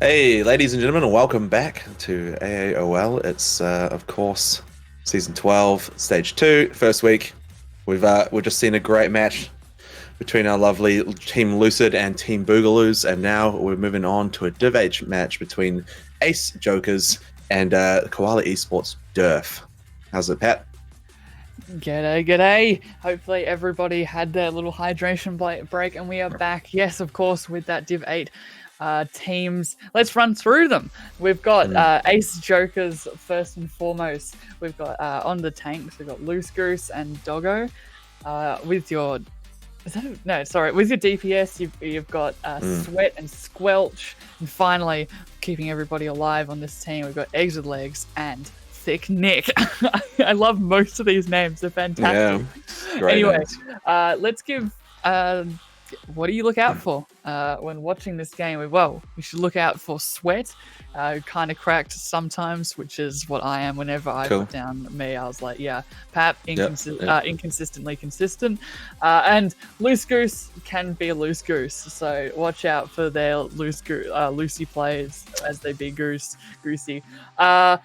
Hey, ladies and gentlemen, welcome back to AAOL. It's of course season 12, stage 2, first week. We've just seen a great match between our lovely Team Lucid and Team Boogaloos, and now we're moving on to a Div H match between Ace Jokers and Koala Esports Derf. How's it, Pat? G'day, g'day. Hopefully everybody had their little hydration break and we are back. Yes, of course, with that Div 8 teams. Let's run through them. We've got Ace Jokers first and foremost. We've got on the tanks, we've got Loose Goose and Doggo. With your with your DPS, you've got Sweat and Squelch, and finally keeping everybody alive on this team, we've got Exit Legs and Thick Nick. I love most of these names; they're fantastic. Yeah, great Anyway, names. let's give. What do you look out for when watching this game? Well, you should look out for Sweat, who kind of cracked sometimes, which is what I am whenever I Cool. put down me. I was like, yeah, Pap, Yep. inconsistently consistent. And Loose Goose can be a loose goose, so watch out for their loosey plays as they be goosey. A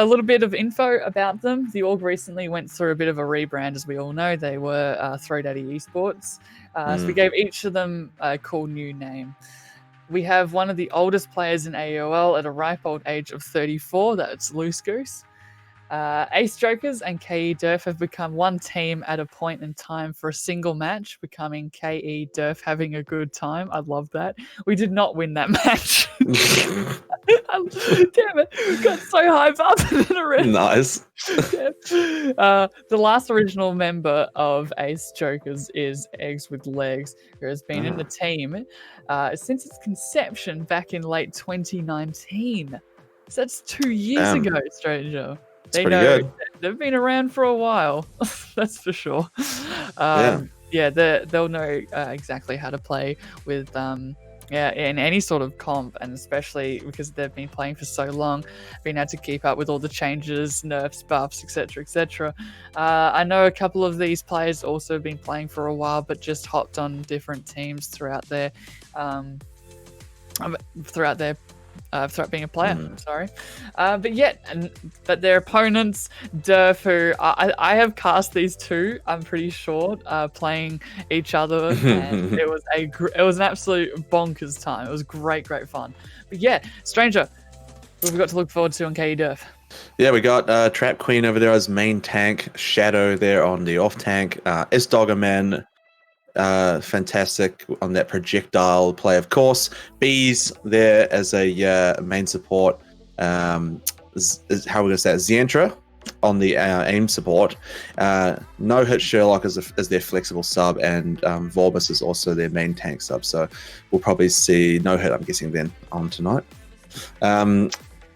little bit of info about them. The org recently went through a bit of a rebrand, as we all know. They were Throw Daddy Esports. So we gave each of them a cool new name. We have one of the oldest players in AAOL at a ripe old age of 34. That's Loose Goose. Ace Jokers and KE Derf have become one team at a point in time for a single match, becoming KE Derf having a good time. I love that. We did not win that match. Damn it. Got so hyped up and then already. Nice. The last original member of Ace Jokers is Eggs with Legs, who has been in the team since its conception back in late 2019. So that's 2 years ago, Stranger. They pretty know good. they've been around for a while. That's for sure. They'll know exactly how to play with in any sort of comp, and especially because they've been playing for so long, being able to keep up with all the changes, nerfs, buffs, etc. I know a couple of these players also have been playing for a while, but just hopped on different teams throughout being a player. I'm sorry, but their opponents, Derf, who I have cast these two, I'm pretty sure, playing each other, and it was an absolute bonkers time. It was great fun. But yeah, Stranger, what have we got to look forward to on KE Derf? Yeah, we got Trap Queen over there as main tank, Shadow there on the off tank, S-Doggerman, fantastic on that projectile play, of course. Bees there as a main support. How we're going to say it, Zentra on the aim support. No Hit Sherlock is their flexible sub, and Vorbis is also their main tank sub. So we'll probably see No Hit, I'm guessing, then on tonight. KE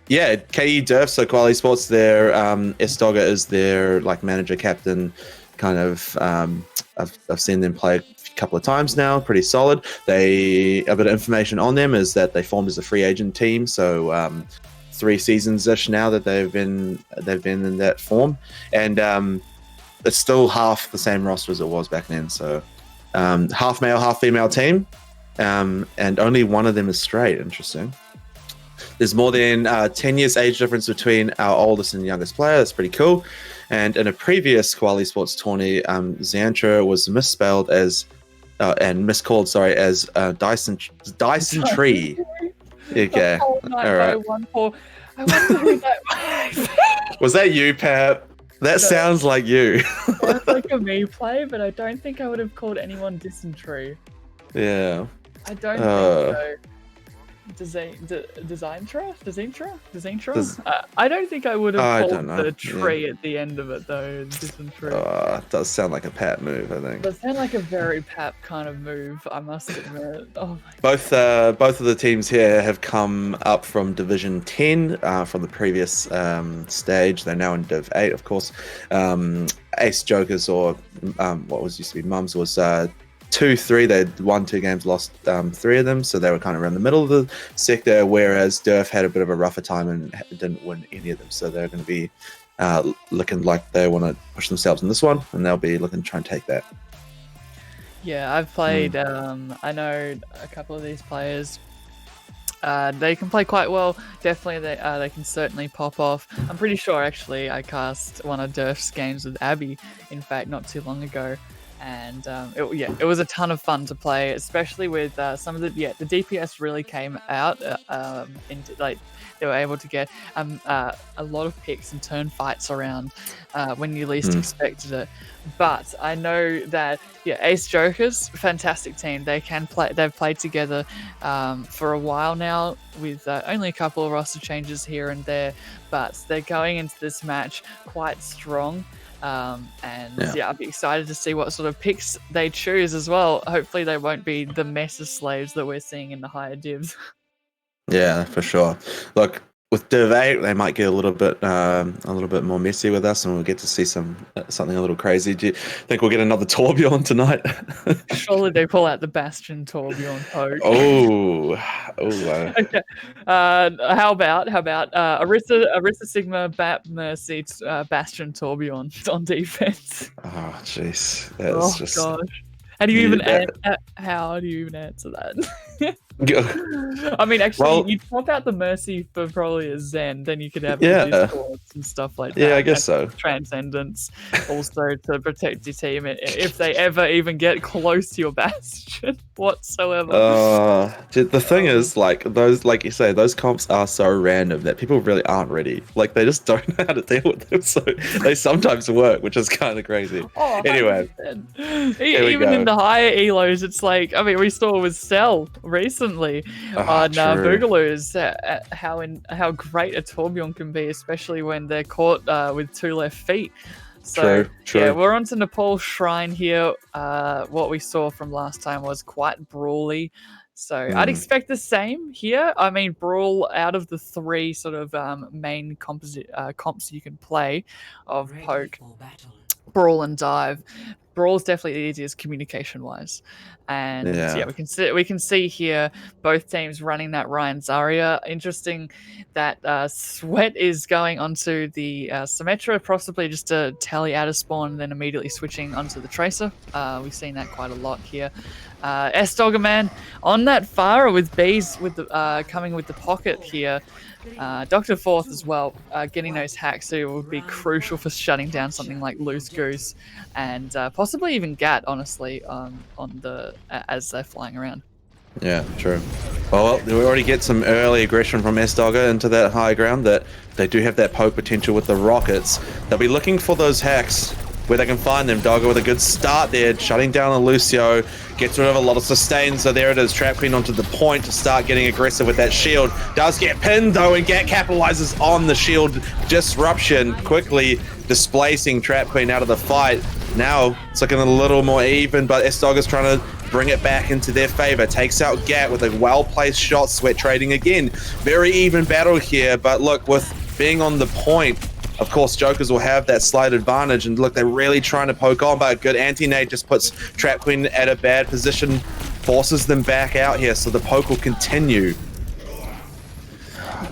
Derf, so Koala Esports, their S-Dogger is their like manager, captain, kind of. I've seen them play a couple of times now, pretty solid. A bit of information on them is that they formed as a free agent team, so 3 seasons-ish now that they've been in that form, and it's still half the same roster as it was back then. So half male, half female team, and only one of them is straight. Interesting. There's more than 10 years age difference between our oldest and youngest player. That's pretty cool. And in a previous Koala Sports tourney, Xantra was misspelled as miscalled as Dyson Tree. Okay. All right. I wonder who that was. That you, Pat? That sounds like you. Sounds like a me play, but I don't think I would have called anyone dysentery. Yeah. I don't think so. Designtro? I don't think I would have called the tree at the end of it, though. Dysentery. It does sound like a Pat move, I think. It does sound like a very Pat kind of move, I must admit. Oh my both of the teams here have come up from Division 10 from the previous stage. They're now in Div 8, of course. Ace Jokers, or what was used to be Mums, was 2-3. They'd won 2 games, lost 3 of them, so they were kind of around the middle of the sector, whereas Derf had a bit of a rougher time and didn't win any of them, so they're going to be looking like they want to push themselves in this one, and they'll be looking to try and take that. Yeah, I've played, I know a couple of these players. They can play quite well. Definitely, they can certainly pop off. I'm pretty sure, actually, I cast one of Derf's games with Abby, in fact, not too long ago. And it was a ton of fun to play, especially with some of the DPS really came out into like they were able to get a lot of picks and turn fights around when you least expected it. But I know that Ace Jokers, fantastic team. They can play. They've played together for a while now with only a couple of roster changes here and there, but they're going into this match quite strong. I'll be excited to see what sort of picks they choose as well. Hopefully they won't be the meta slaves that we're seeing in the higher divs. Yeah, for sure. Look, with Div 8, they might get a little bit more messy with us, and we'll get to see something a little crazy. Do you think we'll get another Torbjorn tonight? Surely they pull out the Bastion Torbjorn poke. Okay. How about Arista Sigma Bat Mercy Bastion Torbjorn on defense? Oh jeez, that's just. Gosh. How do you even answer that? I mean, actually, you'd swap out the Mercy for probably a Zen, then you could have discords and stuff like that. Yeah, I guess so. Transcendence also to protect your team if they ever even get close to your Bastion whatsoever. The thing is, like you say, those comps are so random that people really aren't ready. Like, they just don't know how to deal with them, so they sometimes work, which is kind of crazy. Anyway, even in the higher elos, it's like, I mean, we saw with Cell recently on Boogaloo's how great a Torbjorn can be, especially when they're caught with two left feet. So true. Yeah, we're on to Nepal Shrine here. What we saw from last time was quite brawly. So I'd expect the same here. I mean, Brawl, out of the three sort of main comps you can play of Poke, Brawl and Dive, Brawl's definitely the easiest communication-wise. And we can see here both teams running that Ryan Zarya. Interesting that Sweat is going onto the Symmetra, possibly just to tally out of spawn and then immediately switching onto the Tracer. We've seen that quite a lot here. S-Dogger Man on that Pharah with Bees with the coming with the pocket here. Dr. Forth as well, getting those hacks who would be crucial for shutting down something like Loose Goose and possibly even Gat, honestly, as they're flying around. Yeah, true. Well, we already get some early aggression from S-Dogger into that high ground, that they do have that poke potential with the rockets. They'll be looking for those hacks where they can find them. Dogger with a good start there, shutting down on Lucio, gets rid of a lot of sustain, so there it is, Trap Queen onto the point to start getting aggressive with that shield. Does get pinned though, and Gat capitalizes on the shield disruption, quickly displacing Trap Queen out of the fight. Now it's looking a little more even, but S-Dogger's trying to bring it back into their favor. Takes out Gat with a well-placed shot, Sweat trading again. Very even battle here, but look, with being on the point, of course, Jokers will have that slight advantage, and look, they're really trying to poke on, but a good anti-nade just puts Trap Queen at a bad position, forces them back out here, so the poke will continue.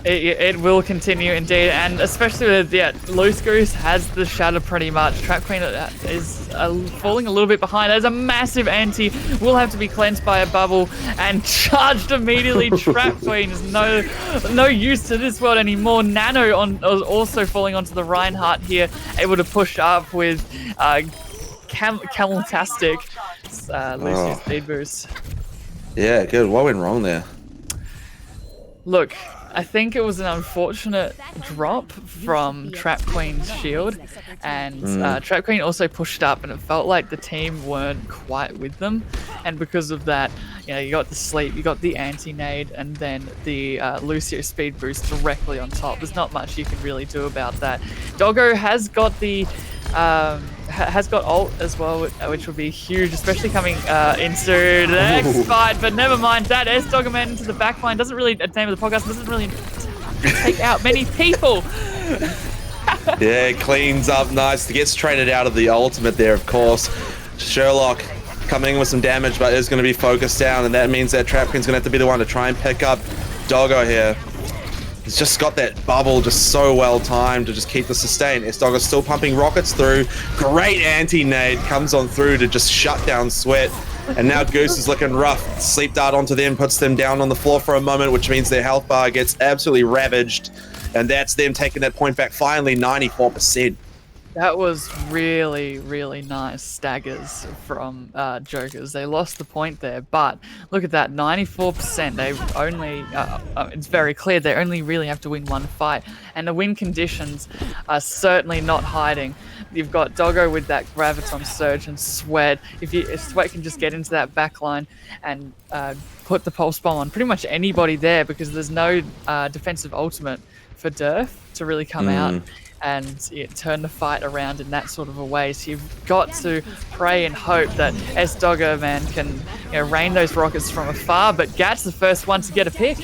It will continue indeed, and especially with Loose Goose has the shatter pretty much. Trap Queen is falling a little bit behind. There's a massive anti, will have to be cleansed by a bubble and charged immediately. Trap Queen is no use to this world anymore. Nano also falling onto the Reinhardt here, able to push up with Cameltastic Lucy's speed boost. Yeah, good. What went wrong there? Look, I think it was an unfortunate drop from Trap Queen's shield, and Trap Queen also pushed up, and it felt like the team weren't quite with them, and because of that, you got the sleep, you got the anti-nade, and then the Lucio speed boost directly on top. There's not much you can really do about that. Doggo has got the ult as well, which would be huge, especially coming into the next fight. But never mind that. S-Dogger Man into the backline doesn't really, at the name of the podcast, doesn't really take out many people. Yeah, cleans up nice. Gets traded out of the ultimate there, of course. Sherlock coming in with some damage, but is going to be focused down, and that means that Trap Queen's going to have to be the one to try and pick up Doggo here. He's just got that bubble just so well timed to just keep the sustain. S-Dogger still pumping rockets through. Great anti-nade comes on through to just shut down Sweat. And now Goose is looking rough. Sleep dart onto them, puts them down on the floor for a moment, which means their health bar gets absolutely ravaged. And that's them taking that point back finally, 94%. That was really, really nice staggers from Jokers. They lost the point there, but look at that, 94%. They only, it's very clear, they only really have to win one fight. And the win conditions are certainly not hiding. You've got Doggo with that Graviton Surge and Sweat. If Sweat can just get into that back line and put the Pulse Bomb on pretty much anybody there, because there's no defensive ultimate for Derf to really come out and turn the fight around in that sort of a way. So you've got to pray and hope that S-Dogger, man, can rain those rockets from afar, but Gat's the first one to get a pick.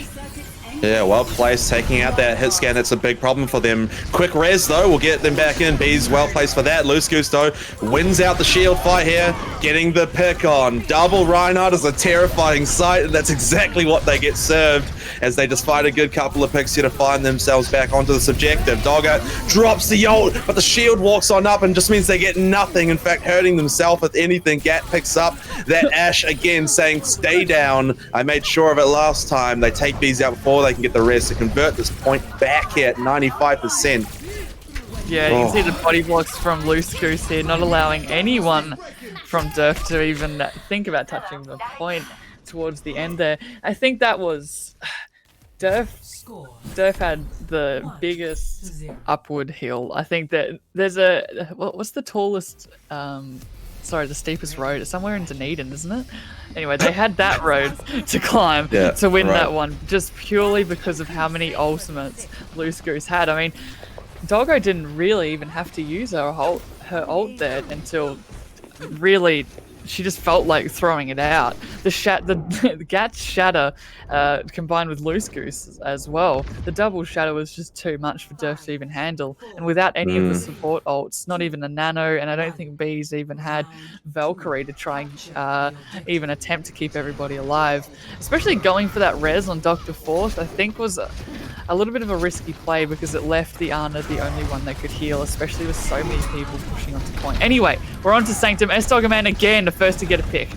Yeah, well placed, taking out that hit scan. That's a big problem for them. Quick res, though, will get them back in. B's well placed for that. Loose Goose, though, wins out the shield fight here, getting the pick on. Double Reinhardt is a terrifying sight, and that's exactly what they get served as they just fight a good couple of picks here to find themselves back onto the subjective. Doggo drops the ult, but the shield walks on up and just means they get nothing. In fact, hurting themselves with anything. Gat picks up that Ash again, saying, stay down. I made sure of it last time. They take these out before they can get the rest to convert this point back here at 95%. Yeah, you can see the body blocks from Loose Goose here, not allowing anyone from Derf to even think about touching the point towards the end there. I think that was Derf had the biggest upward hill. I think that there's what's the tallest the steepest road? It's somewhere in Dunedin, isn't it? Anyway, they had that road to climb to win that one, just purely because of how many ultimates Loose Goose had. I mean, Doggo didn't really even have to use her ult there until really she just felt like throwing it out. The Gat's shatter combined with Loose Goose as well. The double shatter was just too much for Derf to even handle. And without any of the support ults, not even a nano, and I don't think B's even had Valkyrie to try and even attempt to keep everybody alive. Especially going for that res on Dr. Force, I think was a little bit of a risky play because it left the Ana the only one that could heal, especially with so many people pushing onto point. Anyway, we're on to Sanctum. S-Dogger Man again, the first to get a pick.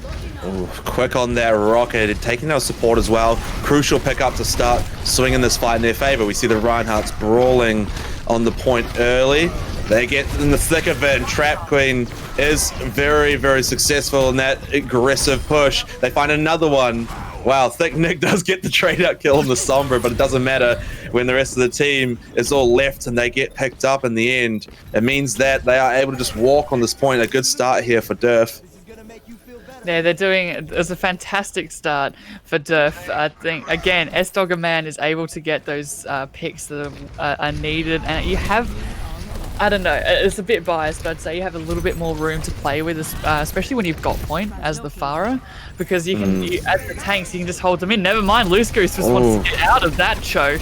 Ooh, quick on that rocket, taking our support as well. Crucial pickup to start swinging this fight in their favor. We see the Reinhardts brawling on the point early. They get in the thick of it, and Trap Queen is very, very successful in that aggressive push. They find another one. Wow, Thick Nick does get the trade out kill on the Sombra, but it doesn't matter when the rest of the team is all left and they get picked up in the end. It means that they are able to just walk on this point. A good start here for Derf. Yeah, it's a fantastic start for Derf. I think, again, S-Dogger Man is able to get those picks that are needed, and you have, I don't know, it's a bit biased, but I'd say you have a little bit more room to play with, especially when you've got point as the Pharah, because you can, as the tanks, you can just hold them in. Never mind, Loose Goose just wants to get out of that choke.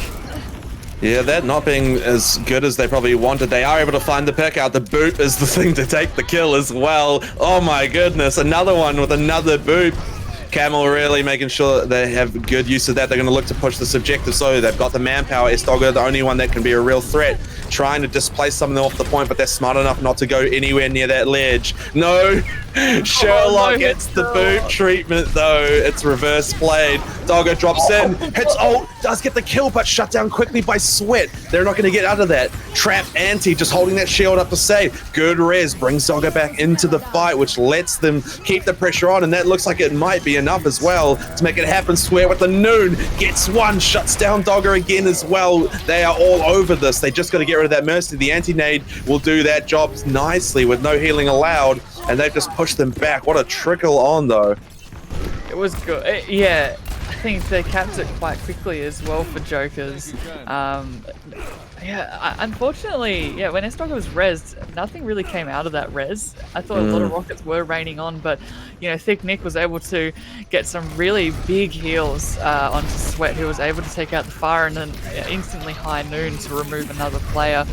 Yeah, that not being as good as they probably wanted. They are able to find the pick out. The boot is the thing to take the kill as well. Oh my goodness, another one with another boot. Camel really making sure that they have good use of that. They're going to look to push this objective, so they've got the manpower. S-Dogger, the only one that can be a real threat, trying to displace something off the point, but they're smart enough not to go anywhere near that ledge. No! Sherlock gets the boot treatment, though. It's reverse played. Doggo drops in, hits ult, does get the kill, but shut down quickly by Sweat. They're not going to get out of that. Trap Anti just holding that shield up to save. Good res brings Doggo back into the fight, which lets them keep the pressure on, and that looks like it might be enough as well to make it happen. Sweat with the noon gets one, shuts down Doggo again as well. They are all over this. They just got to get rid of that Mercy. The anti-nade will do that job nicely with no healing allowed, and they've just pushed them back. What a trickle on, though. It was good. Yeah, I think they capped it quite quickly as well for Jokers. Unfortunately, when S-Dogger was rezzed, nothing really came out of that res. I thought a lot of rockets were raining on, but Thick Nick was able to get some really big heals onto Sweat, who was able to take out the fire, and then instantly high noon to remove another player.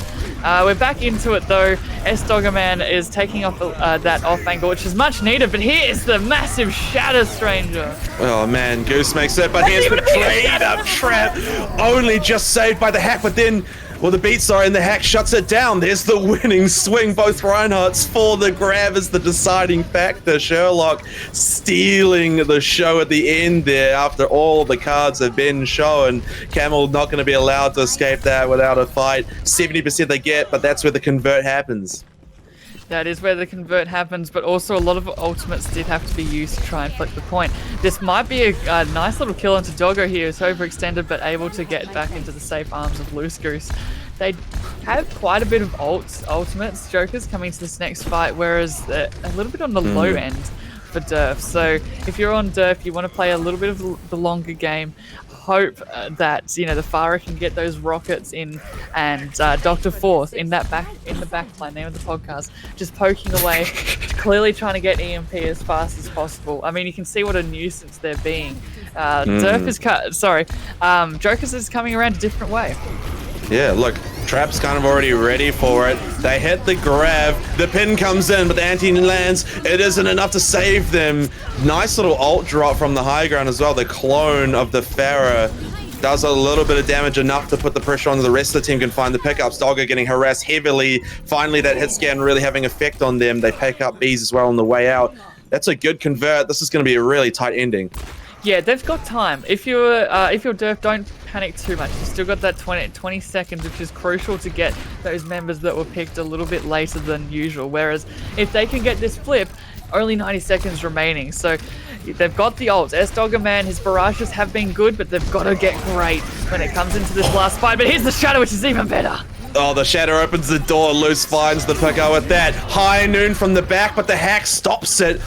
We're back into it though. S-Dogger Man is taking off that off angle, which is much needed, but here is the massive Shatter Stranger. Oh man, Goose makes it, but here's the trade up trap. Only just saved by the hack, but then Well, the beats are, and the hack shuts it down. There's the winning swing. Both Reinhardts for the grab is the deciding factor. Sherlock stealing the show at the end there after all the cards have been shown. Camel not going to be allowed to escape that without a fight. 70% they get, but that's where the convert happens. That is where the convert happens, but also a lot of ultimates did have to be used to try and flip the point. This might be a nice little kill onto Doggo here, who's overextended but able to get back into the safe arms of Loose Goose. They have quite a bit of ultimates, Jokers, coming to this next fight, whereas they're a little bit on the low end for Derf. So if you're on Derf, you want to play a little bit of the longer game. Hope that the Farah can get those rockets in, and Dr. Forth in the backline, name of the podcast, just poking away, clearly trying to get EMP as fast as possible. I mean, you can see what a nuisance they're being. Derf is Jokers is coming around a different way. Yeah, look, Trap's kind of already ready for it. They hit the grab, the pin comes in, but the anti lands. It isn't enough to save them. Nice little ult drop from the high ground as well. The clone of the Farah does a little bit of damage, enough to put the pressure on. The rest of the team can find the pickups. Doggo getting harassed heavily. Finally, that hit scan really having effect on them. They pick up bees as well on the way out. That's a good convert. This is going to be a really tight ending. Yeah, they've got time. If you're Derf, don't panic too much. You've still got that 20 seconds, which is crucial to get those members that were picked a little bit later than usual. Whereas if they can get this flip, only 90 seconds remaining. So they've got the ults. S-Dogger, man, his barrages have been good, but they've got to get great when it comes into this last fight. But here's the Shadow, which is even better. Oh, the Shadow opens the door. Loose finds the picker with that. High noon from the back, but the hack stops it.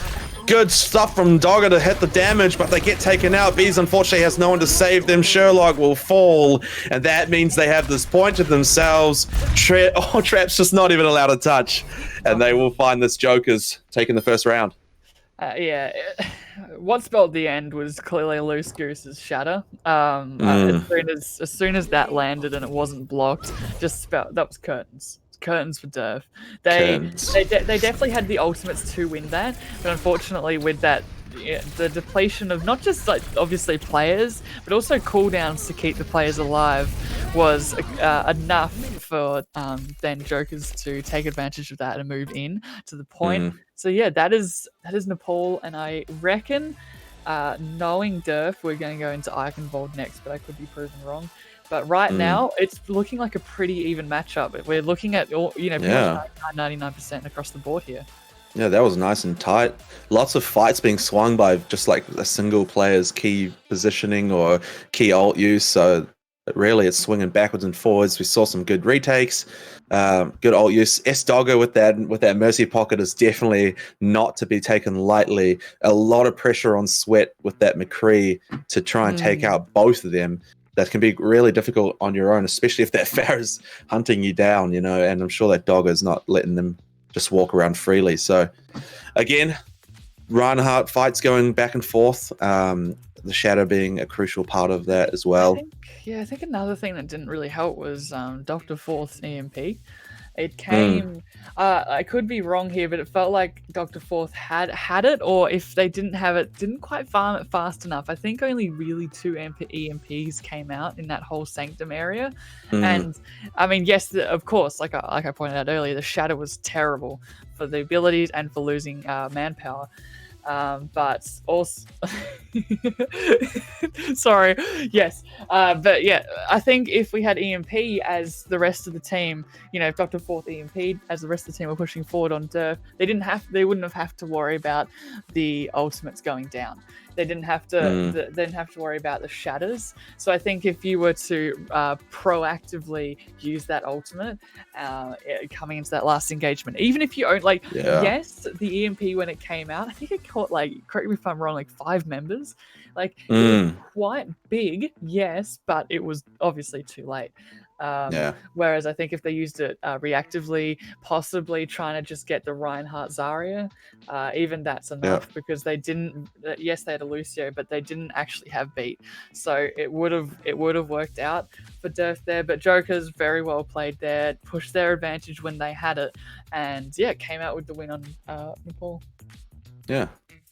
Good stuff from Dogger to hit the damage, but they get taken out. Bees unfortunately has no one to save them. Sherlock will fall, and that means they have this point to themselves. Trap's just not even allowed to touch, and they will find this Joker's taking the first round. Yeah, what spelled the end was clearly Loose Goose's Shatter. As soon as that landed and it wasn't blocked, that was curtains. Curtains for Derf. They definitely had the ultimates to win that, but unfortunately with that, the depletion of not just obviously players, but also cooldowns to keep the players alive was enough for then Jokers to take advantage of that and move in to the point. So yeah, that is Nepal, and I reckon, knowing Derf, we're going to go into Eichenwald next, but I could be proven wrong. But right now, it's looking like a pretty even matchup. We're looking at 99% across the board here. Yeah, that was nice and tight. Lots of fights being swung by just like a single player's key positioning or key ult use. So really, it's swinging backwards and forwards. We saw some good retakes, good ult use. S-Doggo with that Mercy Pocket is definitely not to be taken lightly. A lot of pressure on Sweat with that McCree to try and take out both of them. That can be really difficult on your own, especially if that Farah's hunting you down, and I'm sure that Doggo's not letting them just walk around freely. So, again, Reinhardt fights going back and forth, the Shadow being a crucial part of that as well. I think another thing that didn't really help was Dr. Forth's EMP. It came, I could be wrong here, but it felt like Dr. Forth had it, or if they didn't have it, didn't quite farm it fast enough. I think only really 2 EMPs came out in that whole Sanctum area. And I mean, yes, of course, like I pointed out earlier, the Shadow was terrible for the abilities and for losing manpower. But also, sorry, yes. But yeah, I think if we had EMP as the rest of the team, if Dr. Forth EMP as the rest of the team were pushing forward on Derf, they wouldn't have to worry about the ultimates going down. They didn't have to. They didn't have to worry about the shatters. So I think if you were to proactively use that ultimate coming into that last engagement, even if you own yes, the EMP when it came out, I think it caught correct me if I'm wrong, 5 members. It was quite big, yes, but it was obviously too late. Whereas I think if they used it reactively, possibly trying to just get the Reinhardt Zarya, even that's enough because they didn't. Yes, they had a Lucio, but they didn't actually have beat, so it would have worked out for Derf there. But Jokers very well played there, pushed their advantage when they had it, and came out with the win on Nepal. Yeah,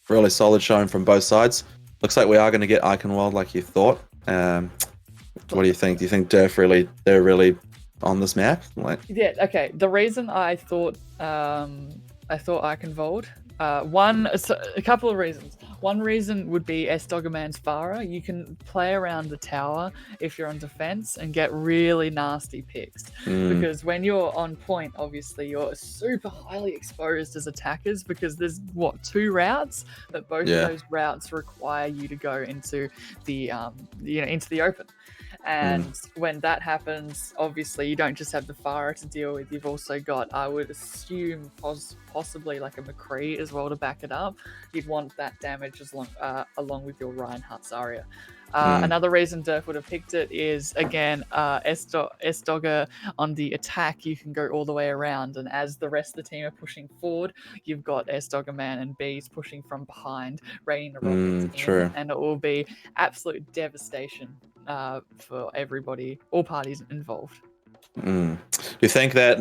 really solid showing from both sides. Looks like we are going to get Eichenwald like you thought. What do you think? Do you think Derf they're really on this map? Like, Yeah, okay. The reason I thought Eichenwald, a couple of reasons. One reason would be Estoggerman's Farah. You can play around the tower if you're on defense and get really nasty picks. Because when you're on point, obviously you're super highly exposed as attackers because there's two routes, but both of those routes require you to go into the into the open. And when that happens, obviously you don't just have the Farah to deal with. You've also got, I would assume, possibly like a McCree as well to back it up. You'd want that damage along with your Reinhardt Zarya. Another reason Derf would have picked it is, again, Estogger on the attack, you can go all the way around, and as the rest of the team are pushing forward, you've got Estogger Man and Bees pushing from behind, raining the rockets in, and it will be absolute devastation for everybody, all parties involved. Do you think that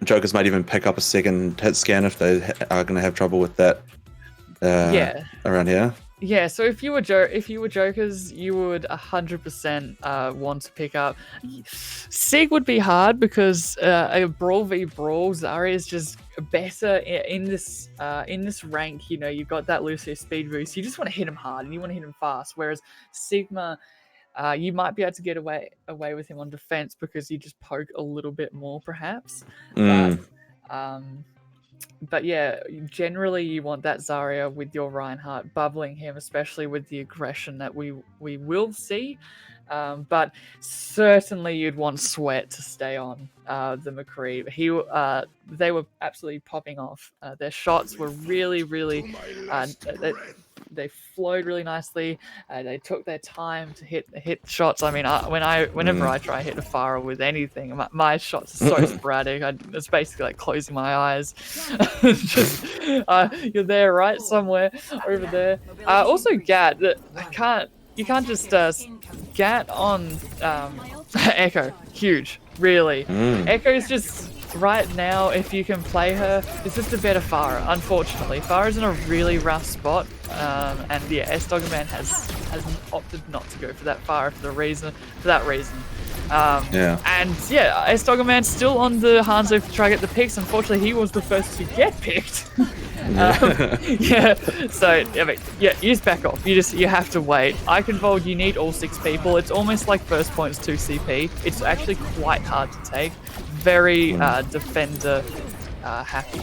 Jokers might even pick up a second hit scan if they are going to have trouble with that around here? Yeah, so if you were Jokers, you would 100% want to pick up. Sig would be hard because a Brawl v Brawl, Zarya is just better in this rank. You know, you've got that Lucio speed boost. You just want to hit him hard and you want to hit him fast. Whereas Sigma, you might be able to get away with him on defense because you just poke a little bit more, perhaps. But yeah, generally you want that Zarya with your Reinhardt bubbling him, especially with the aggression that we will see. But certainly you'd want Sweat to stay on the McCree. They were absolutely popping off. Their shots were really, really. They flowed really nicely. They took their time to hit shots. I mean, whenever I try to hit a Farah with anything, my shots are so sporadic. It's basically like closing my eyes. Just you're there, right, somewhere over there. Also, Gat. You can't just Gat on Echo. Huge, really. Echo's just. Right now, if you can play her, it's just a better Farah, unfortunately. Farah's in a really rough spot, and yeah, Estoggerman has opted not to go for that Farah for that reason. And yeah, Estoggerman's still on the Hanzo to try to get the picks. Unfortunately, he was the first to get picked. So I mean, you just back off. You have to wait. Eichenwald, you need all 6 people. It's almost like first points 2 CP. It's actually quite hard to take. Very defender happy.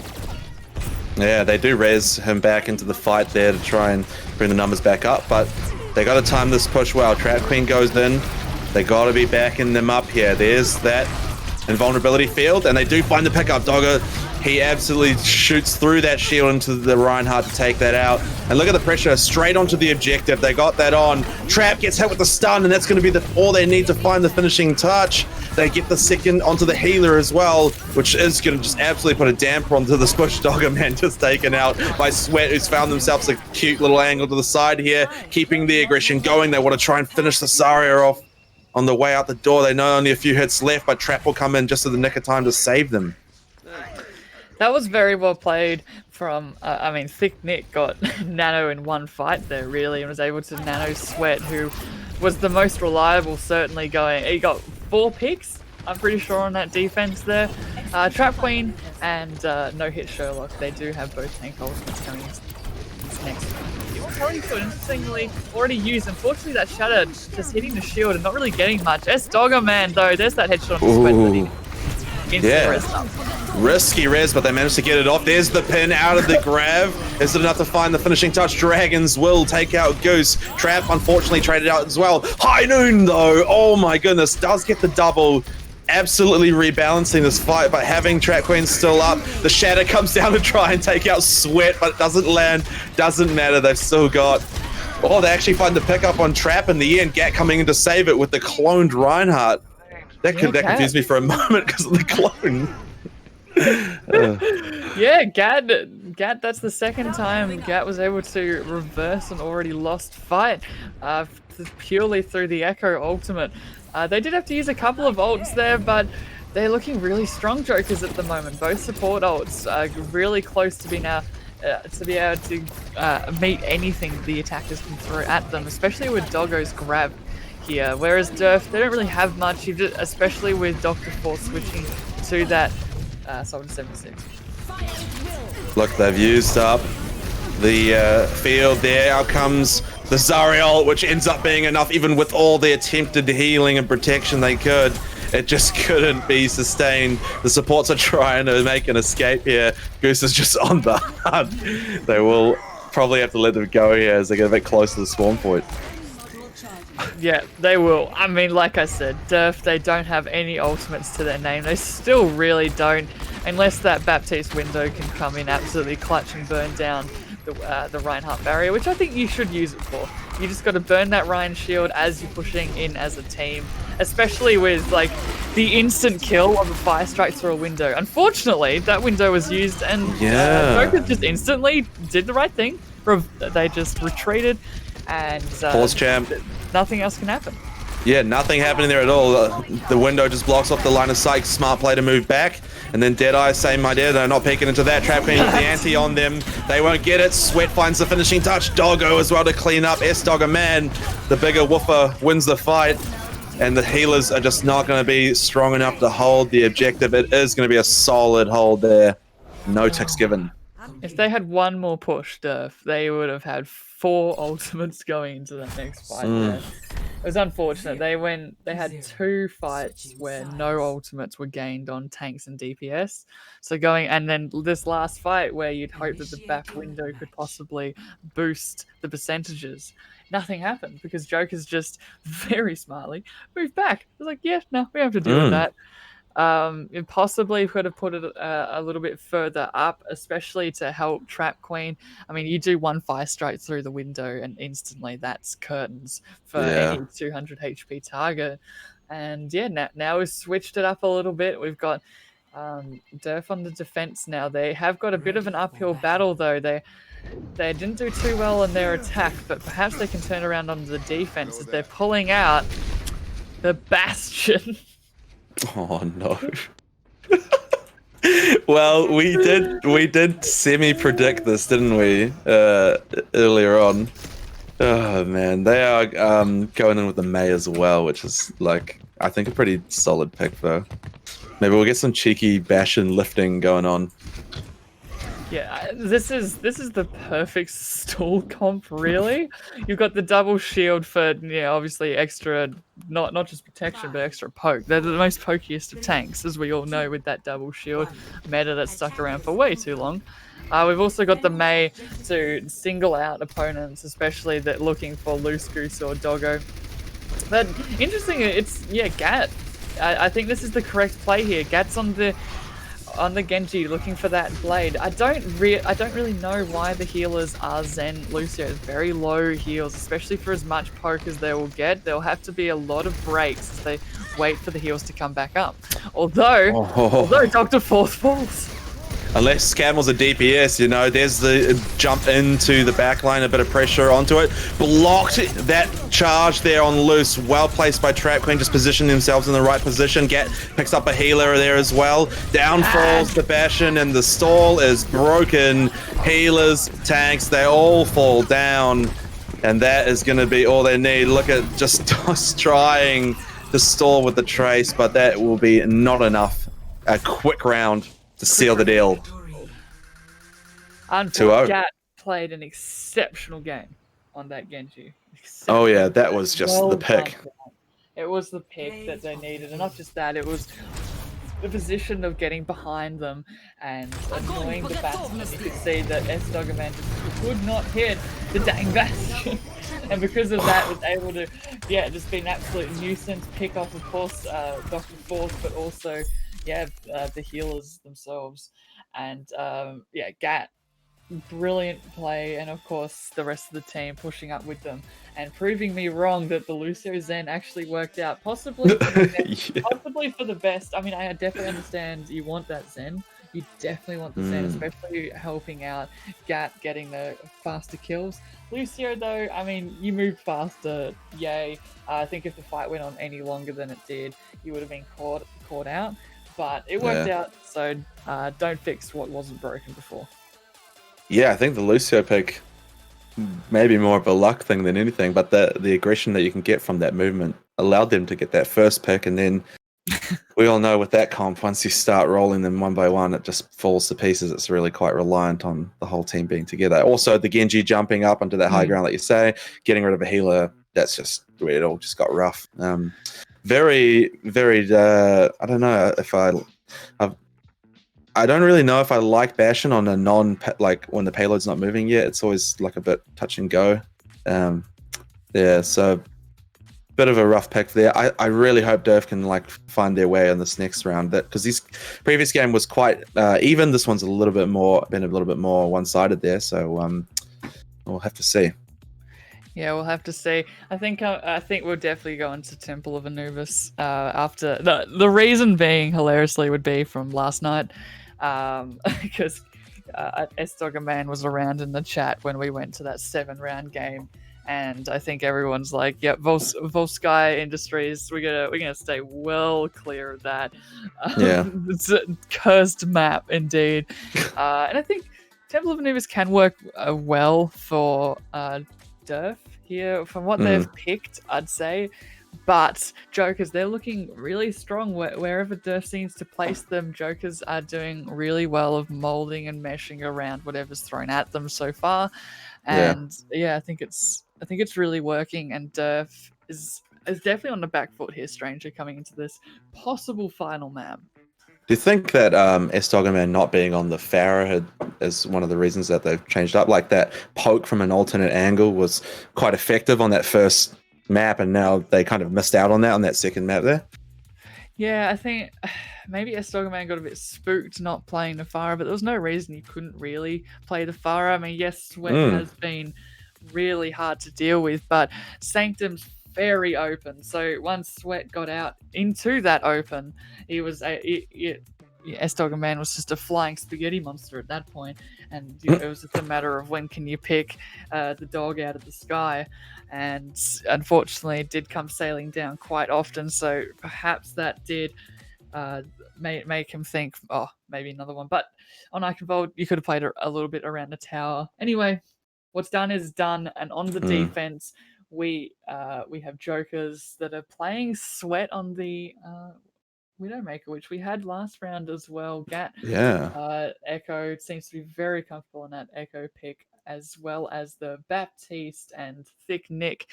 Yeah, they do res him back into the fight there to try and bring the numbers back up, but they got to time this push well. Trap Queen goes in. They got to be backing them up here. There's that invulnerability field, and they do find the pickup. Dogger, he absolutely shoots through that shield into the Reinhardt to take that out. And look at the pressure straight onto the objective. They got that on. Trap gets hit with the stun, and that's going to be all they need to find the finishing touch. They get the second onto the healer as well, which is going to just absolutely put a damper onto this push. Dogger Man just taken out by Sweat, who's found themselves a cute little angle to the side here, keeping the aggression going. They want to try and finish the Zarya off on the way out the door. They know only a few hits left, but Trap will come in just in the nick of time to save them. That was very well played from, Thick Nick got Nano in one fight there, really, and was able to Nano Sweat, who was the most reliable, certainly going. He got 4 picks, I'm pretty sure, on that defense there. Trap Queen and No Hit Sherlock, they do have both tank ultimates coming this next one. Kelly Foot, interestingly, already used. Unfortunately, that Shatter just hitting the shield and not really getting much. Estogger Man, though, there's that headshot on the Sweat. Risky res, but they managed to get it off. There's the pin out of the grab. Is it enough to find the finishing touch? Dragons will take out Goose. Trap, unfortunately, traded out as well. High Noon, though, oh my goodness, does get the double. Absolutely rebalancing this fight, but having Trap Queen still up. The Shatter comes down to try and take out Sweat, but it doesn't land. Doesn't matter, they've still got... Oh, they actually find the pickup on Trap in the end. Gat coming in to save it with the cloned Reinhardt. That confused me for a moment because of the clone. Yeah, Gat, that's the second time Gat was able to reverse an already lost fight purely through the Echo ultimate. They did have to use a couple of ults there, but they're looking really strong, Jokers, at the moment. Both support ults are really close to being able to meet anything the attackers can throw at them, especially with Doggo's grab. here. Whereas Derf, they don't really have much, especially with Dr. Force switching to that Soldier 76. Look, they've used up the field there. Out comes the Zariel, which ends up being enough, even with all the attempted healing and protection they could. It just couldn't be sustained. The supports are trying to make an escape here. Goose is just on the hunt. They will probably have to let them go here as they get a bit close to the spawn point. Yeah, they will. I mean, like I said, Derf, they don't have any ultimates to their name. They still really don't, unless that Baptiste window can come in absolutely clutch and burn down the Reinhardt barrier, which I think you should use it for. You just got to burn that Ryan shield as you're pushing in as a team, especially with like the instant kill of a fire strike through a window. Unfortunately, that window was used and Joker just instantly did the right thing. They just retreated and Pause champ. Nothing else can happen. Yeah, nothing happening there at all. The window just blocks off the line of sight. Smart play to move back. And then Deadeye, same idea. They're not peeking into that. Trap Queen with the anti on them. They won't get it. Sweat finds the finishing touch. Doggo as well to clean up. S-Dogger, man, the bigger woofer wins the fight. And the healers are just not going to be strong enough to hold the objective. It is going to be a solid hold there. No ticks given. If they had one more push, Derf, they would have had 4 ultimates going into that next fight. There. It was unfortunate. They had 2 fights where no ultimates were gained on tanks and DPS. So and then this last fight where you'd hope that the back window could possibly boost the percentages. Nothing happened because Joker's just very smartly moved back. It was like, yeah, no, we have to deal with that. It possibly could have put it a little bit further up, especially to help Trap Queen. I mean, you do one fire strike through the window and instantly that's curtains for any 200 HP target. And yeah, now we've switched it up a little bit. We've got Derf on the defense now. They have got a bit of an uphill battle though. They didn't do too well on their attack, but perhaps they can turn around on the defense as they're pulling out the Bastion. Oh no. Well, we did semi-predict this, didn't we? Earlier on. Oh man, they are going in with the May as well, which is like I think a pretty solid pick though. Maybe we'll get some cheeky Bastion lifting going on. Yeah, this is the perfect stall comp, really. You've got the double shield for obviously extra, not just protection but extra poke. They're the most pokiest of tanks, as we all know, with that double shield meta that's stuck around for way too long. We've also got the May to single out opponents, especially that looking for Loose Goose or Doggo. But interesting, it's Gat. I think this is the correct play here. Gat's on the Genji looking for that blade. I don't really know why the healers are Zen Lucio. Very low heals, especially for as much poke as they will get. There'll have to be a lot of breaks as they wait for the heals to come back up. Although Dr. Force falls. Unless Scamel's a DPS, there's the jump into the backline, a bit of pressure onto it. Blocked that charge there on Loose. Well placed by Trap Queen, just positioning themselves in the right position. Gat picks up a healer there as well. Down falls the Bastion and the stall is broken. Healers, tanks, they all fall down. And that is going to be all they need. Look at just trying to stall with the trace, but that will be not enough. A quick round to seal the deal. Unfortunately, Gat played an exceptional game on that Genji. Oh yeah, that was just the pick. It was the pick that they needed, and not just that, it was the position of getting behind them and annoying the Bastion. You could see that S-Dogger man just could not hit the dang Bastion. And because of that, was able to, just be an absolute nuisance. Pick off, of course, Dr. Force, but also the healers themselves. And Gat, brilliant play, and of course the rest of the team pushing up with them and proving me wrong that the Lucio Zen actually worked out, possibly for the best. I mean, I definitely understand you want that Zen. You definitely want the Zen, especially helping out Gat getting the faster kills. Lucio, though, I mean, you move faster, yay. I think if the fight went on any longer than it did, you would have been caught out. But it worked out, so don't fix what wasn't broken before. Yeah, I think the Lucio pick maybe more of a luck thing than anything, but the aggression that you can get from that movement allowed them to get that first pick, and then we all know with that comp, once you start rolling them one by one, it just falls to pieces. It's really quite reliant on the whole team being together. Also, the Genji jumping up onto that high ground, like you say, getting rid of a healer, that's just where it all just got rough. Very, very, I don't know if I don't really know if I like bashing on a like when the payload's not moving yet. It's always like a bit touch and go. Yeah, so bit of a rough pick there. I really hope Derf can like find their way in this next round. That because this previous game was quite even. This one's been a little bit more one-sided there. So we'll have to see. Yeah, we'll have to see. I think we'll definitely go into Temple of Anubis after the reason being hilariously would be from last night because S-Dogger Man was around in the chat when we went to that 7-round game. And I think everyone's like, "Yep, Volsky Industries. We're gonna stay well clear of that." Yeah, it's a cursed map indeed. And I think Temple of Anubis can work well for Derf here from what they've picked, I'd say. But Jokers, they're looking really strong wherever Derf seems to place them. Jokers are doing really well of molding and meshing around whatever's thrown at them so far. And I think it's really working, and Derf is definitely on the back foot here, Stranger, coming into this possible final map. Do you think that S-Dogger Man not being on the Pharaoh is one of the reasons that they've changed up? Like that poke from an alternate angle was quite effective on that first map, and now they kind of missed out on that second map there? Yeah, I think maybe S-Dogger Man got a bit spooked not playing the Farah, but there was no reason you couldn't really play the Farah. I mean, yes, Sweat has been really hard to deal with, but Sanctum's very open. So once Sweat got out into that open, he was S-Dogger Man was just a flying spaghetti monster at that point, and it was just a matter of when can you pick the dog out of the sky, and unfortunately it did come sailing down quite often. So perhaps that did make him think, oh, maybe another one. But on Eichenwald, you could have played a little bit around the tower. Anyway, what's done is done, and on the defense, we have Jokers that are playing Sweat on the Widowmaker, which we had last round as well. Echo seems to be very comfortable in that Echo pick, as well as the Baptiste and Thick Nick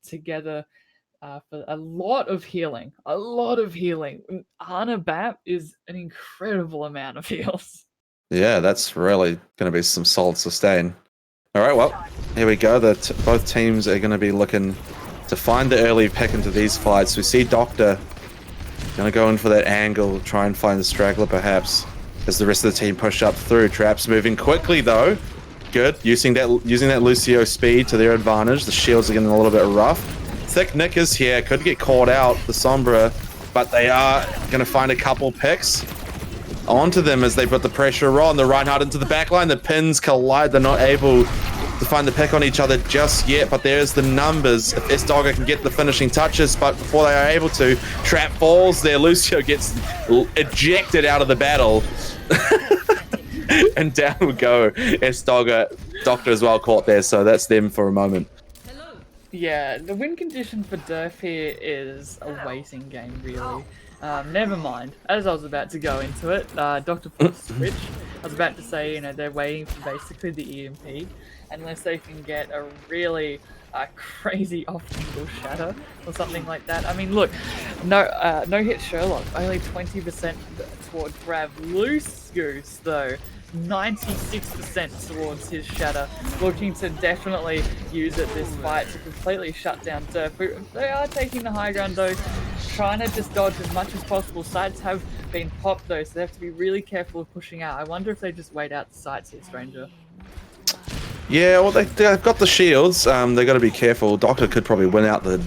together for a lot of healing. Hana Bap is an incredible amount of heals. Yeah, that's really going to be some solid sustain. All right, well, here we go. Both teams are going to be looking to find the early pick into these fights. We see Doctor going to go in for that angle, try and find the straggler perhaps, as the rest of the team push up through. Traps moving quickly though. Good, using that Lucio speed to their advantage. The shields are getting a little bit rough. Thick Nick is here, could get caught out, the Sombra, but they are going to find a couple picks onto them as they put the pressure on. The Reinhardt into the backline, the pins collide. They're not able to find the pick on each other just yet, but there's the numbers. If S-Dogger can get the finishing touches, but before they are able to, Trap falls there. Lucio gets ejected out of the battle. And down we go. S-Dogger, Doctor as well caught there, so that's them for a moment. Yeah, the win condition for Derf here is a waiting game, really. Never mind. As I was about to go into it, Dr. put switch. I was about to say, they're waiting for basically the EMP, unless they can get a really crazy off-angle shatter or something like that. I mean, look, no hit Sherlock, only 20% toward grab. Loose Goose, though, 96% towards his shatter, looking to definitely use it this fight to completely shut down Derf. They are taking the high ground though, trying to just dodge as much as possible. Sites have been popped though, so they have to be really careful of pushing out. I wonder if they just wait out the sites here, Stranger. Yeah, well, they've got the shields. They've got to be careful. Doctor could probably win out the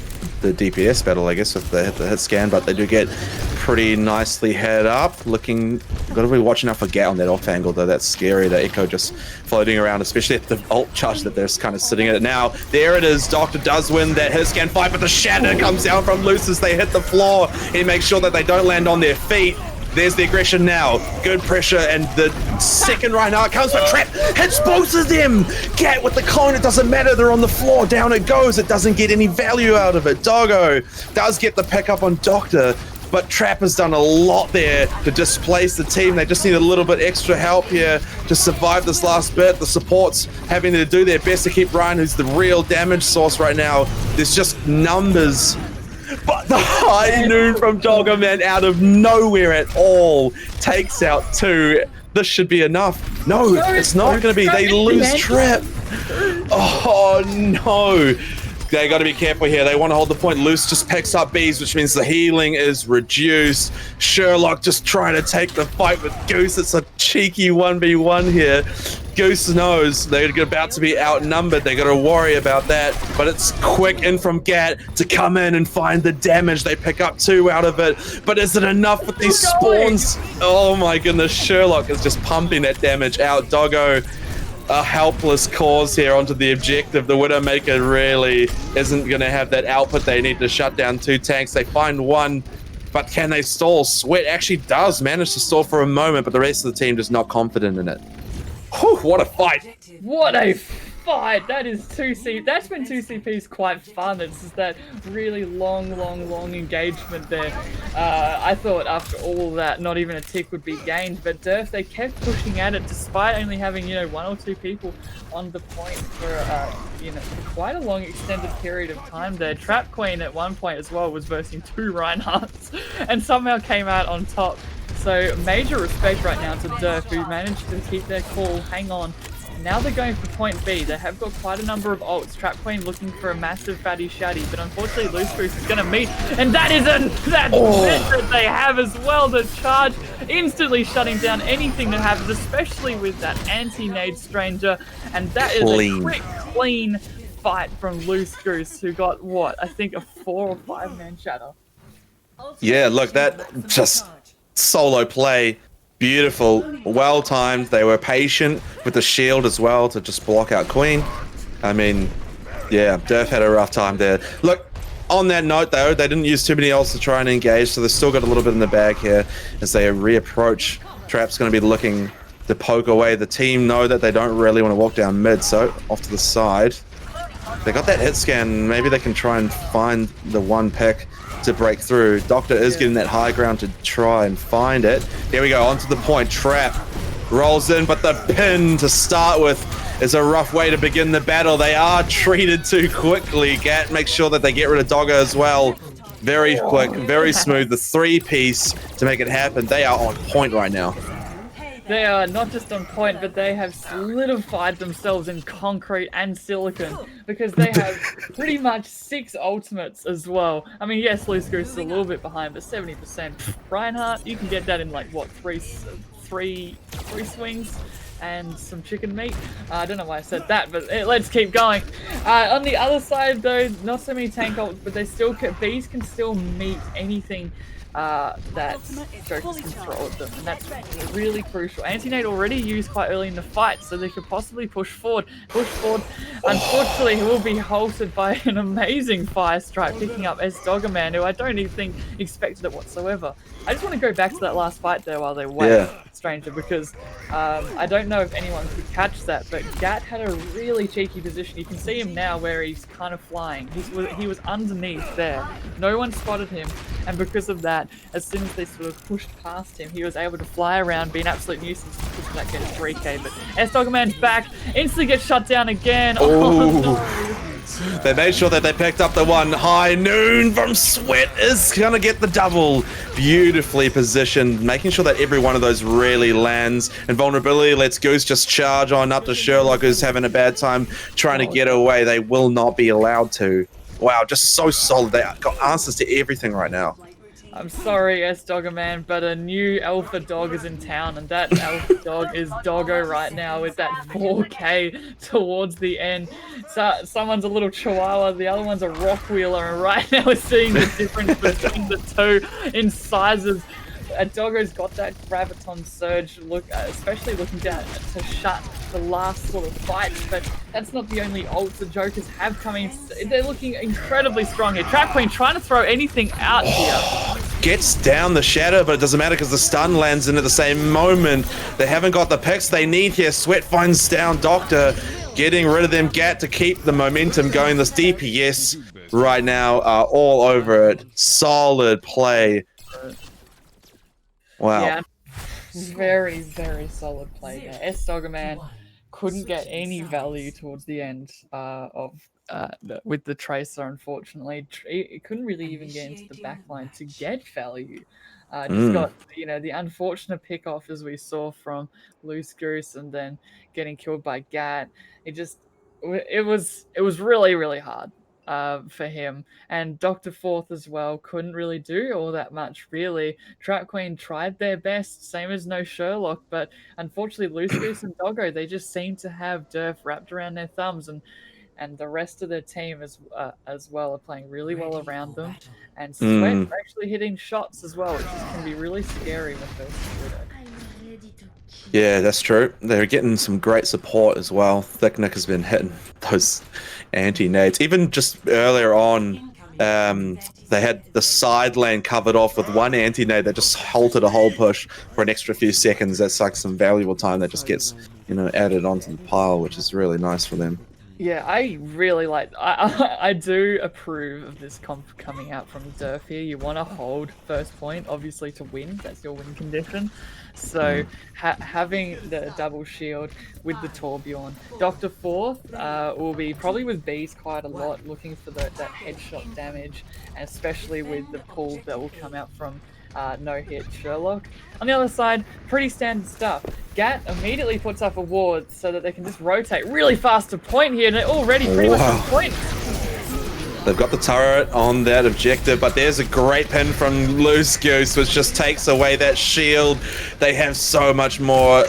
DPS battle, I guess, if they hit the hit scan, but they do get pretty nicely head up. Got to be watching out for Gat on that off angle, though. That's scary. The Echo just floating around, especially at the ult charge that they're kind of sitting at it now. There it is. Doctor does win that hit scan fight, but the shatter comes down from Lucis. They hit the floor. He makes sure that they don't land on their feet. There's the aggression now. Good pressure, and the second Reinhardt comes, but Trap hits both of them. Gat with the clone, it doesn't matter. They're on the floor. Down it goes. It doesn't get any value out of it. Doggo does get the pick up on Doctor, but Trap has done a lot there to displace the team. They just need a little bit extra help here to survive this last bit. The support's having to do their best to keep Ryan, who's the real damage source right now. There's just numbers. But the high noon from Doggo, man, out of nowhere at all, takes out 2. This should be enough. No, it's not going to be. They lose Trap. Oh, no. They got to be careful here. They want to hold the point. Luce just picks up bees, which means the healing is reduced. Sherlock just trying to take the fight with Goose. It's a cheeky 1v1 here. Goose knows they're about to be outnumbered. They got to worry about that. But it's quick in from Gat to come in and find the damage. They pick up 2 out of it. But is it enough with these spawns? Oh my goodness. Sherlock is just pumping that damage out. Doggo, a helpless cause here onto the objective. The Widowmaker really isn't going to have that output. They need to shut down 2 tanks. They find 1, but can they stall? Sweat actually does manage to stall for a moment, but the rest of the team just not confident in it. Whew, what a fight. What a fight. That is 2C. That's when 2CP is quite fun. It's just that really long engagement there. I thought after all that, not even a tick would be gained, but Derf, they kept pushing at it despite only having, 1 or 2 people on the point for, for quite a long extended period of time there. Trap Queen at one point as well was versing 2 Reinhardts and somehow came out on top. So major respect right now to Derf, who managed to keep their cool, hang on. Now they're going for point B. They have got quite a number of ults. Trap Queen looking for a massive fatty shaddy, but unfortunately Loose Goose is going to meet, and that is that they have as well. The charge instantly shutting down anything that happens, especially with that anti-nade stranger, and that is a quick, clean fight from Loose Goose, who got, what, I think a 4 or 5 man shatter. Yeah, look, that just solo play. Beautiful, well timed. They were patient with the shield as well to just block out Queen. I mean, yeah, Derf had a rough time there. Look, on that note though, they didn't use too many ults to try and engage, so they've still got a little bit in the bag here as they reapproach. Trap's going to be looking to poke away. The team know that they don't really want to walk down mid, so off to the side. They got that hit scan. Maybe they can try and find the 1 pick to break through. Doctor is getting that high ground to try and find it. Here we go, onto the point. Trap rolls in, but the pin to start with is a rough way to begin the battle. They are treated too quickly. Gat makes sure that they get rid of Doggo as well. Very quick, very smooth. The 3-piece to make it happen. They are on point right now. They are not just on point, but they have solidified themselves in concrete and silicon, because they have pretty much 6 ultimates as well. I mean, yes, Loose Goose is a little bit behind, but 70%. Reinhardt, you can get that in like, what, three swings and some chicken meat. I don't know why I said that, but let's keep going. On the other side, though, not so many tank ults, but they still bees can still meet anything that Jokers can throw at them, and that's really crucial. Anti-nade already used quite early in the fight, so they could possibly push forward. Unfortunately, he will be halted by an amazing fire strike, picking up as Doggerman, who I don't even think expected it whatsoever. I just want to go back to that last fight there while they wait, Stranger, because I don't know if anyone could catch that, but Gat had a really cheeky position. You can see him now where he's kind of flying. He was underneath there. No one spotted him, and because of that, as soon as they sort of pushed past him, he was able to fly around, be an absolute nuisance, pushing that get a 3k, but S-Doggerman's back, instantly gets shut down again. Oh no. They made sure that they picked up the 1. High noon from Sweat is gonna get the double. Beautifully positioned, making sure that every one of those really lands. And vulnerability lets Goose just charge on up to Sherlock, who's having a bad time trying to get away. They will not be allowed to. Wow, just so solid. They got answers to everything right now. I'm sorry, S-Doggerman, but a new alpha dog is in town, and that alpha dog is Doggo right now with that 4k towards the end. So someone's a little chihuahua, the other one's a rock wheeler, and right now we're seeing the difference between the two in sizes. Doggo's got that Graviton Surge look, especially looking to shut the last sort of fight, but that's not the only ults the Jokers have coming. They're looking incredibly strong here. Trap Queen trying to throw anything out here. Gets down the shadow, but it doesn't matter because the stun lands in at the same moment. They haven't got the picks they need here. Sweat finds down Doctor, getting rid of them. Gat to keep the momentum going. This DPS right now are all over it. Solid play. Wow. Yeah, very, very solid play there. S-Dogger Man couldn't get any value towards the end with the Tracer, unfortunately. It couldn't really even get into the backline to get value. Just got, the unfortunate pick off as we saw from Loose Goose and then getting killed by Gat. It was really, really hard for him. And Dr. Fourth as well couldn't really do all that much, really. Trap Queen tried their best, same as No Sherlock, but unfortunately Loose Goose and Doggo, they just seem to have Derf wrapped around their thumbs, and the rest of their team as well are playing really well around them. And Sweat actually hitting shots as well, which can be really scary with those Widow. Yeah, that's true. They're getting some great support as well. Thick Nick has been hitting those anti-nades. Even just earlier on, they had the side lane covered off with one anti-nade that just halted a whole push for an extra few seconds. That's like some valuable time that just gets, added onto the pile, which is really nice for them. Yeah, I really I do approve of this comp coming out from Derf here. You want to hold first point, obviously, to win. That's your win condition. So having the double shield with the Torbjorn. Dr. Fourth will be probably with Bees quite a lot, looking for that headshot damage, and especially with the pull that will come out from no-hit Sherlock. On the other side, pretty standard stuff. Gat immediately puts up a ward so that they can just rotate really fast to point here, and they're already pretty much on point. They've got the turret on that objective, but there's a great pin from Loose Goose, which just takes away that shield. They have so much more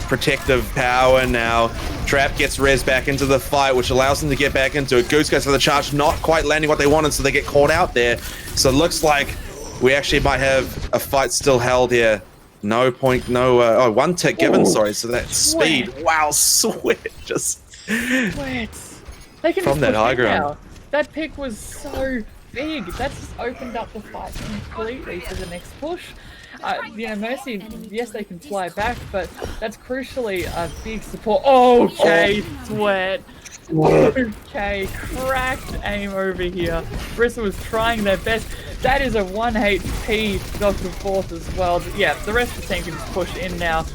protective power now. Trap gets res back into the fight, which allows them to get back into it. Goose goes for the charge, not quite landing what they wanted, so they get caught out there. So it looks like we actually might have a fight still held here. No point, one tick given, sorry, so that's speed. Wow, Sweat just... Sweat. They can from that high ground. Now. That pick was so big. That's just opened up the fight completely for the next push. Mercy, yes, they can fly back, but that's crucially a big support. Okay, Sweat. Okay, cracked aim over here. Bristol was trying their best. That is a 1 HP Dr. Fourth as well. Yeah, the rest of the team can just push in now.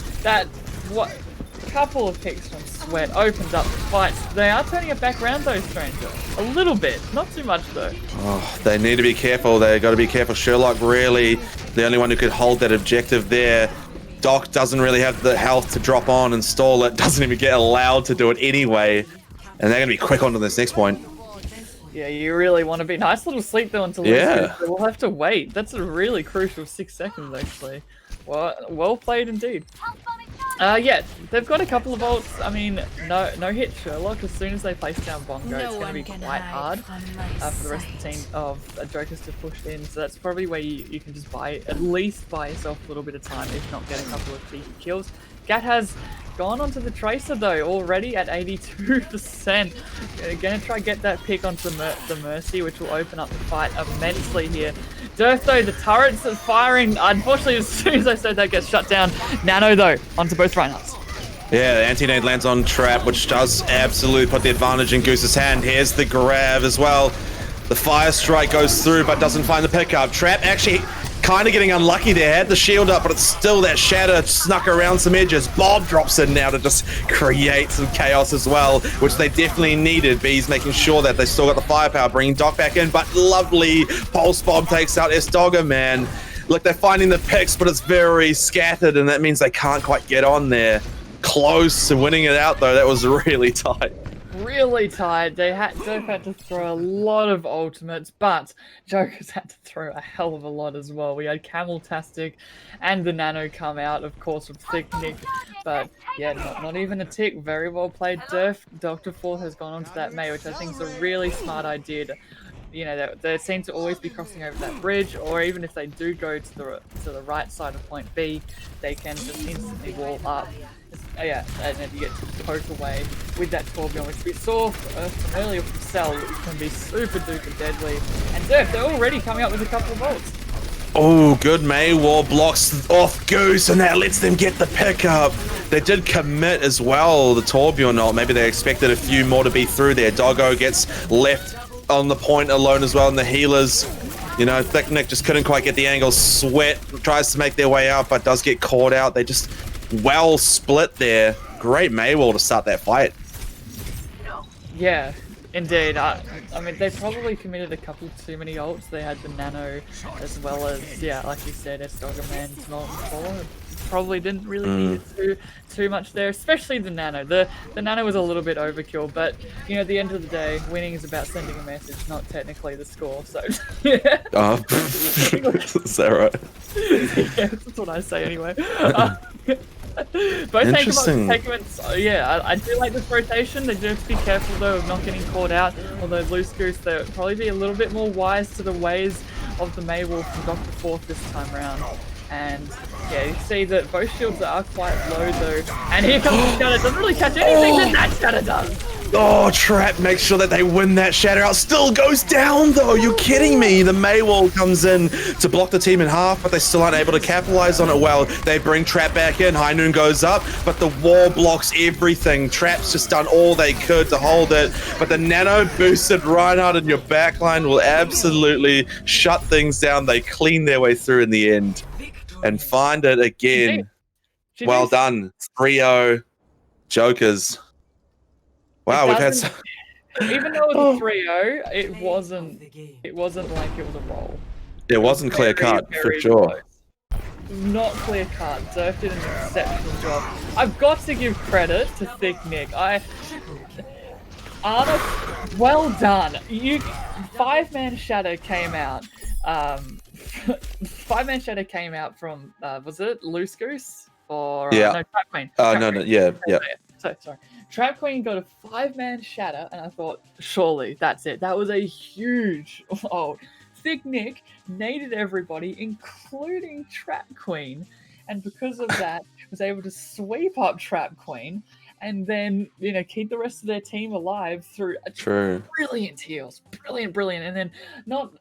Couple of picks from Sweat opens up the fights. They are turning it back around though, Stranger. A little bit, not too much though. Oh, they need to be careful. They got to be careful. Sherlock really the only one who could hold that objective there. Doc doesn't really have the health to drop on and stall it. Doesn't even get allowed to do it anyway. And they're going to be quick onto this next point. Yeah, you really want to be. Nice little sleep though until Lucas, but we'll have to wait. That's a really crucial 6 seconds actually. Well played indeed. Yeah, they've got a couple of ults. I mean, no hit Sherlock. As soon as they place down Bongo, it's going to be quite hard for the rest of the team of Jokers to push in. So that's probably where you can just at least buy yourself a little bit of time, if not get a couple of cheeky kills. Gat has gone onto the Tracer though, already at 82%. Gonna try get that pick onto the Mercy, which will open up the fight immensely here. Derf though, the turrets are firing. Unfortunately, as soon as I said that gets shut down. Nano though, onto both Reinhardts. Yeah, the anti-nade lands on Trap, which does absolutely put the advantage in Goose's hand. Here's the grab as well. The fire strike goes through, but doesn't find the pickup. Trap actually kind of getting unlucky there. Had the shield up, but it's still that shatter snuck around some edges. Bob drops in now to just create some chaos as well, which they definitely needed. B's making sure that they still got the firepower, bringing Doc back in, but lovely Pulse Bomb takes out S-Dogger, man. Look, they're finding the picks, but it's very scattered, and that means they can't quite get on there. Close to winning it out, though. That was really tight. Really tight. Derf had to throw a lot of ultimates, but Jokers had to throw a hell of a lot as well. We had Camel-tastic and the Nano come out, of course, with Thick Nick, but yeah, not even a tick. Very well played, Derf. Dr. Fourth has gone onto that May, which I think is a really smart idea. they seem to always be crossing over that bridge, or even if they do go to the right side of point B, they can just instantly wall up. Yeah, and then you get to poke away with that Torbjorn, which we saw from earlier from Cell, it can be super duper deadly. And Derf, they're already coming up with a couple of bolts. Oh, good May wall blocks off Goose, and that lets them get the pickup. They did commit as well, the Torbjorn ult. Maybe they expected a few more to be through there. Doggo gets left on the point alone as well, and the healers, Thick Nick just couldn't quite get the angle. Sweat tries to make their way out, but does get caught out. They just well split there. Great May wall to start that fight. Yeah. Indeed, I mean, they probably committed a couple too many ults. They had the Nano as well as, like you said, Estogger Man's not forward. Probably didn't really need too much there, especially the Nano. The Nano was a little bit overkill, but, at the end of the day, winning is about sending a message, not technically the score, so, yeah. Oh, is that right? Yeah, that's what I say anyway. Both segments, I do like this rotation. They do have to be careful though of not getting caught out. Although Loose Goose, they'll probably be a little bit more wise to the ways of the Maywolf from Dr. Forth this time round. And yeah, you see that both shields are quite low though. And here comes the Shatter. Doesn't really catch anything that Shatter does. Oh, Trap makes sure that they win that Shatter out. Still goes down though. You're kidding me. The Maywall comes in to block the team in half, but they still aren't able to capitalize on it well. They bring Trap back in. High Noon goes up, but the wall blocks everything. Trap's just done all they could to hold it, but the Nano boosted Reinhardt in your backline will absolutely shut things down. They clean their way through in the end and find it again. Well done. 3-0 Jokers. Wow, we've had some... Even though it was a 3-0, it wasn't like it was a roll. It wasn't clear cut, for sure. Close. Not clear cut. Derf did an exceptional job. I've got to give credit to Thick Nick. Arna, well done. 5-man Shadow came out. 5-man Shadow came out from, was it Loose Goose? Or, yeah. No, Trap Queen. Yeah. Sorry. Trap Queen got a 5-man Shatter, and I thought, surely that's it. That was a huge. Oh, Thick Nick naded everybody, including Trap Queen, and because of that, was able to sweep up Trap Queen, and then keep the rest of their team alive through brilliant heals, brilliant, and then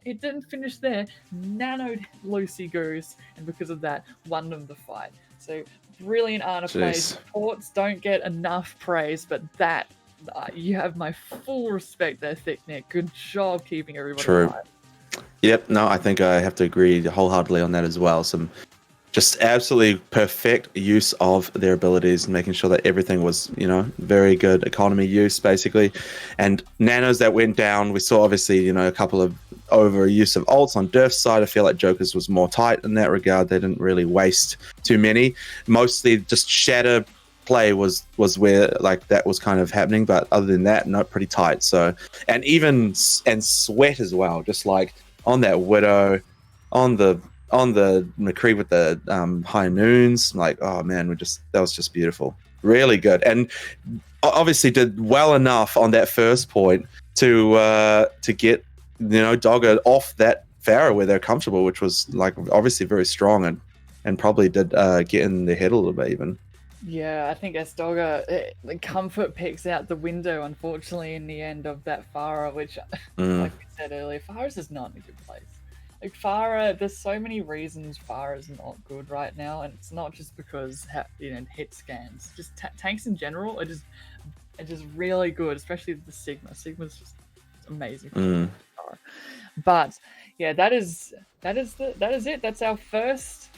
it didn't finish there. Nanoed Lucy Goose, and because of that, won them the fight. So. Brilliant Arna plays. Ports don't get enough praise, but that you have my full respect there, Thick Nick. Good job keeping everybody alive. Yep, no, I think I have to agree wholeheartedly on that as well. Some just absolutely perfect use of their abilities and making sure that everything was, very good economy use, basically. And nanos that went down, we saw obviously, a couple of overuse of ults on Derf's side. I feel like Jokers was more tight in that regard. They didn't really waste too many. Mostly just Shatter play was where that was kind of happening, but other than that, not pretty tight. So, and Sweat as well, just like on that Widow, on the McCree with the High Noons, oh man, that was just beautiful, really good, and obviously did well enough on that first point to get Dogger off that Pharah where they're comfortable, which was obviously very strong and probably did get in their head a little bit even. Yeah, I think Estogger, the comfort picks out the window, unfortunately, in the end of that Pharah, which, like we said earlier, Pharah's is not in a good place. Pharah, there's so many reasons Pharah's not good right now, and it's not just because, hit scans. Just tanks in general are just really good, especially the Sigma. Sigma's just amazing for Pharah. But, yeah, that is it. That's our first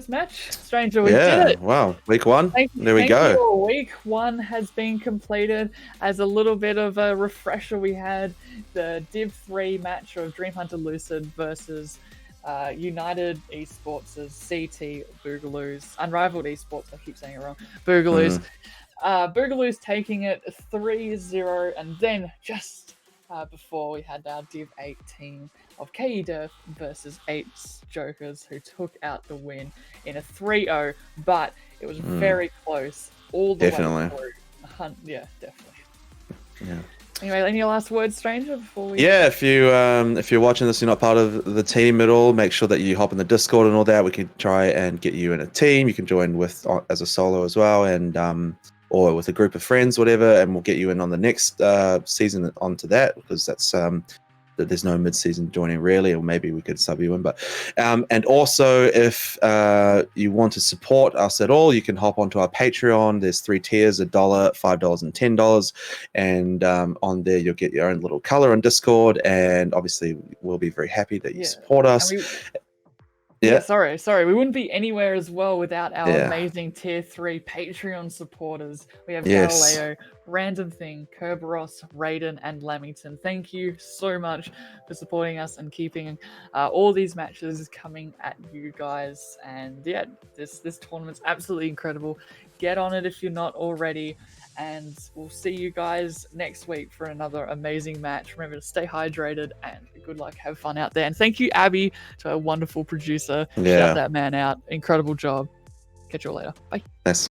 match. Stranger, we did it. Wow. Week 1. There we go. Week 1 has been completed. As a little bit of a refresher, we had the Div 3 match of Dream Hunter Lucid versus United Esports' CT Boogaloos. Unrivaled Esports, I keep saying it wrong. Boogaloos. Boogaloos taking it 3-0, and then just before we had our Div 8 team of KE Derf versus 8 Jokers, who took out the win in a 3-0, but it was very close all the way through. Yeah, definitely. Yeah. Anyway, any last words, stranger, before we? Yeah, if you're watching this, you're not part of the team at all, make sure that you hop in the Discord and all that. We can try and get you in a team. You can join with as a solo as well, and or with a group of friends, whatever, and we'll get you in on the next season onto that, because that's that there's no mid-season joining really, or maybe we could sub you in. But and also, if you want to support us at all, you can hop onto our Patreon. There's 3 tiers: $1, $5, and $10. And on there, you'll get your own little color on Discord. And obviously, we'll be very happy that you support us. Yeah, sorry. We wouldn't be anywhere as well without our Yeah. amazing tier 3 Patreon supporters. We have Yes. Galileo, Random Thing, Kerberos, Raiden, and Lamington. Thank you so much for supporting us and keeping all these matches coming at you guys. And yeah, this tournament's absolutely incredible. Get on it if you're not already. And we'll see you guys next week for another amazing match. Remember to stay hydrated and good luck. Have fun out there. And thank you, Abby, to our wonderful producer. Yeah. Shout that man out. Incredible job. Catch you all later. Bye. Thanks.